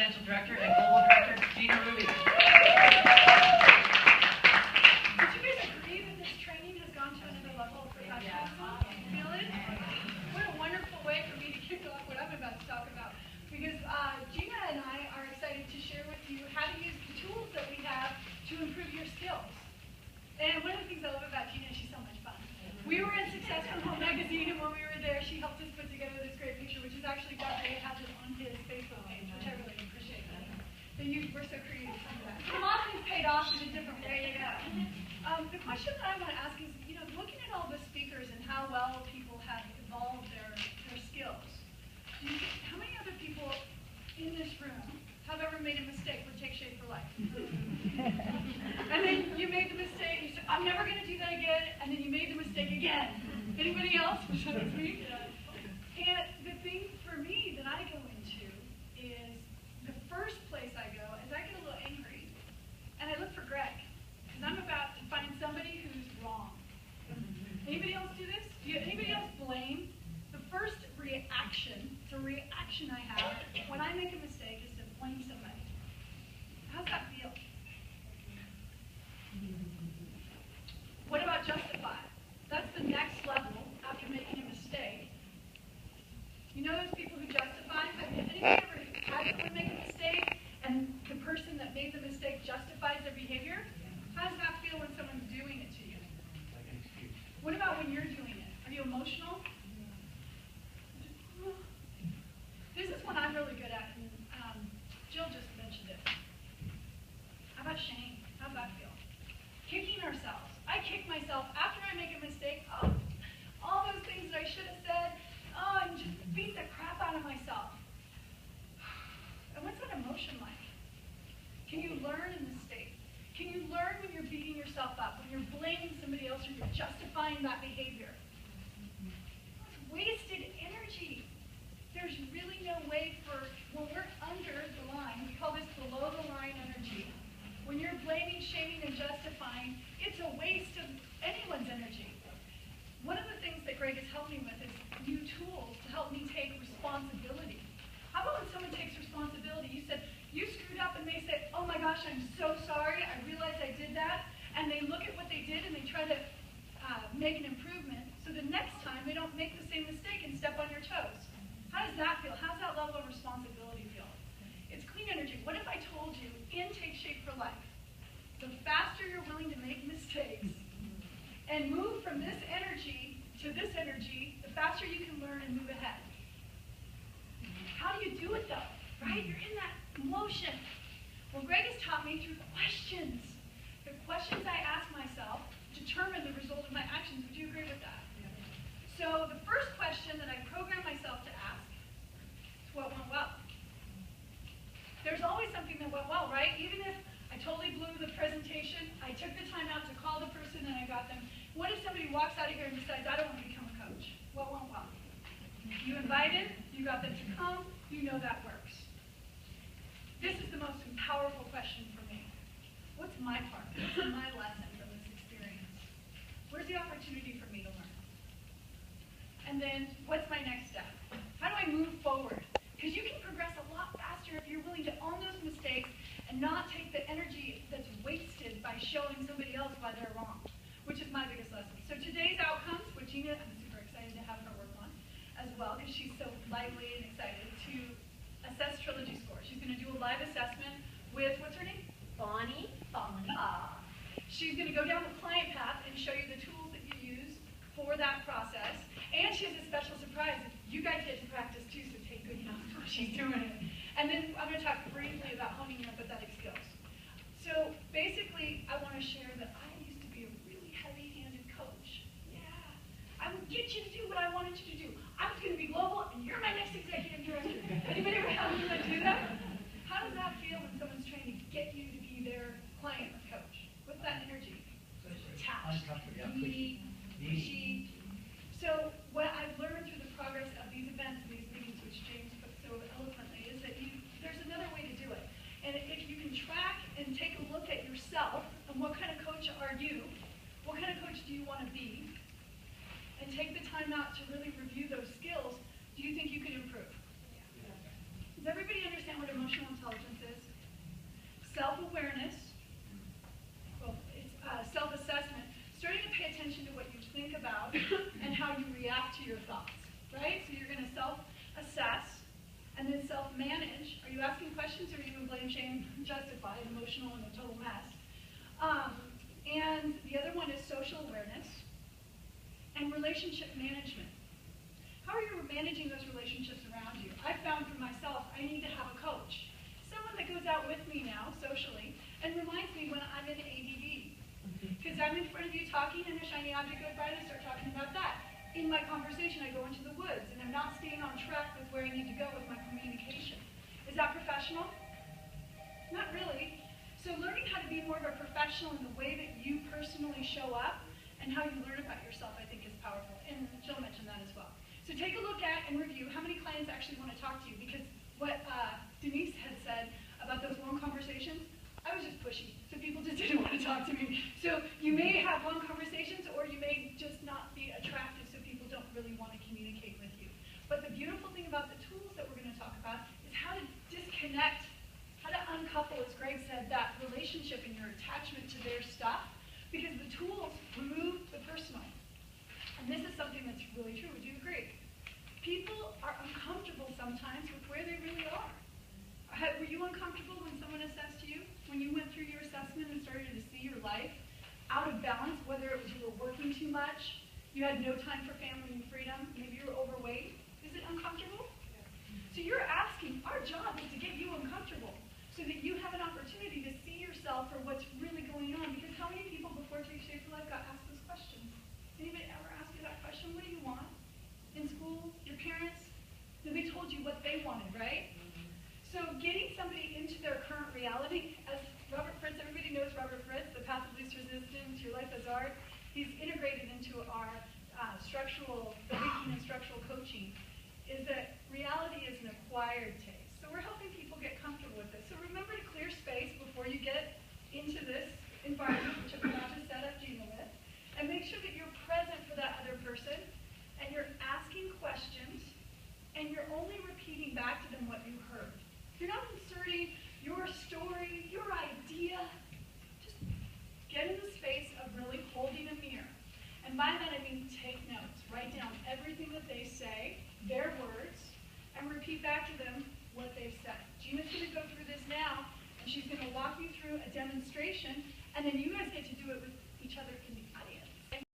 Financial Director and Global Director, Gina Ruby. Would you guys agree that this training has gone to another level of professionalism? Feel it? What a wonderful way for me to kick off what I'm about to talk about. Because Gina and I are excited to share with you how to use the tools that we have to improve your skills. And one of the things I love about Gina is she's so much fun. We were in Success from Home magazine, and when we were there, she helped us put together this great picture, which is actually Dr. has it on his Facebook page, which I really appreciate. So you were so creative to do that. So a lot of things paid off in a different way. The question that I want to ask is, looking at all the speakers and how well people have evolved their skills, how many other people in this room have ever made a mistake would take Shape for Life? And then you made the mistake, you said, I'm never going to do that again, and then you made the mistake again. Anybody else besides me? And the thing for me that I go into is the first place I go is I get a little angry, and I look for Greg, because I'm about to find somebody who's wrong. Anybody else do this? Anybody else blame? The first reaction, it's a reaction I have when I make a mistake is to blame somebody. How's that feel? What about justify? That's the next level after making a mistake. You know those people who justify? Have anybody ever had someone make a mistake and the person that made the mistake justifies their behavior? How does that feel when someone's doing it to you? Like an excuse. What about when you're doing it? Are you emotional? This is what I'm really good at, and Jill just mentioned it. How about shame? How's that feel? Kicking ourselves. I kick myself after I make a mistake. Oh, all those things that I should have said. Oh, and just beat the crap out of myself. And what's that emotion like? Can you learn in this state? Can you learn when you're beating yourself up, when you're blaming somebody else or you're justifying that behavior? It's wasted energy. There's really no way for, when we're under the line, we call this below the line energy. When you're blaming, shaming, and justifying, it's a waste of anyone's energy. One of the things that Greg has helped me with is new tools to help me take responsibility. How about when someone takes responsibility? You said, you screwed up, and they say, oh my gosh, I'm so sorry, I realized I did that, and they look at what they did and they try to make an improvement, so the next time they don't make the same mistake and step on your toes. How does that feel? How's that level of responsibility feel? It's clean energy. What if I told you, in Take Shape for Life, the faster you're willing to make mistakes and move from this energy to this energy, the faster you can learn and move ahead. How do you do it though? Right? You're in that motion. Well, Greg has taught me through questions. The questions I ask myself determine the result of my actions. Would you agree with that? So the first question that I program myself to ask is what went well. There's always something that went well, right? Even if I totally blew the presentation, I took the time out to call the person and I got them. What if somebody walks out of here and decides, I don't want to become a coach? What went well? You invited, you got them to come, you know that works. This is the most powerful question for me. What's my part? What's my lesson from this experience? Where's the opportunity for me to learn? And then, what's my next step? How do I move forward? Because you can progress a lot faster if you're willing to own those mistakes and not take the energy that's wasted by showing somebody else why they're wrong, which is my biggest lesson. So today's outcomes, which Gina, I'm super excited to have her work on as well, because she's so lively and excited to assess trilogy score. She's going to do a live assessment with, what's her name? Bonnie. She's going to go down the client path and show you the tools that you use for that process. And she has a special surprise. You guys get to practice too, so take good notes while she's doing it. And then I'm going to talk briefly about honing your empathetic skills. So basically, I want to share that I used to be a really heavy-handed coach. Yeah. I would get you to do what I wanted you to do. I was going to be global, and you're my next executive director. Anybody ever have anyone do that? How does that feel when someone's trying to get you to be their client or coach? What's that energy? Attached. Pushy. So what I've learned through the progress of these events and these meetings, which James put so eloquently, is that there's another way to do it. And if you can track and take a look at yourself and what kind of coach are you, what kind of coach do you want to be, and take the time out to really review those skills, do you think you can improve? Does everybody understand what emotional intelligence asking questions or even blame, shame, justify, emotional, and a total mess. And the other one is social awareness and relationship management. How are you managing those relationships around you? I found for myself, I need to have a coach. Someone that goes out with me now, socially, and reminds me when I'm in ADD. Because I'm in front of you talking and a shiny object goes by and I start talking about that. In my conversation, I go into the woods and I'm not staying on track with where I need to go with my communication. Is that professional? Not really. So learning how to be more of a professional in the way that you personally show up and how you learn about yourself, I think, is powerful. And Jill mentioned that as well. So take a look at and review how many clients actually want to talk to you, because what Denise had said about those long conversations, I was just pushy. So people just didn't want to talk to me. So you may have long conversations or you may just not be attractive, so people don't really want to communicate with you. But the beautiful thing about the tools that we're going to talk about is how to disconnect, how to uncouple, as Greg said, that relationship and your attachment to their stuff, because the tools remove the personal. And this is something that's really true. Would you agree? People are uncomfortable sometimes with where they really are. Were you uncomfortable when someone assessed you? When you went through your assessment and started to see your life out of balance, whether it was you were working too much, you had no time for family and freedom, maybe you were overweight? Is it uncomfortable? So you're asking, our job is to get you uncomfortable so that you have an opportunity to see yourself for what's really going on. Because how many people before TSFL Life got asked those questions? Anybody ever ask you that question? What do you want? In school, your parents, they told you what they wanted, right? So getting somebody into their current reality, as Robert Fritz, everybody knows Robert Fritz, the path of least resistance, your life as art, he's integrated into our structural thinking and structural coaching, is that reality is an acquired taste. So we're helping people get comfortable with this. So remember to clear space before you get into this environment, which I'm about to set up Gina with, and make sure that you're present for that other person, and you're asking questions, and you're only repeating back to them what you heard. You're not inserting your story, your idea. Just get in the space of really holding a mirror. And by that I mean take notes. Write down everything that they say, their words, and repeat back to them what they've said. Gina's going to go through this now, and she's going to walk you through a demonstration, and then you guys get to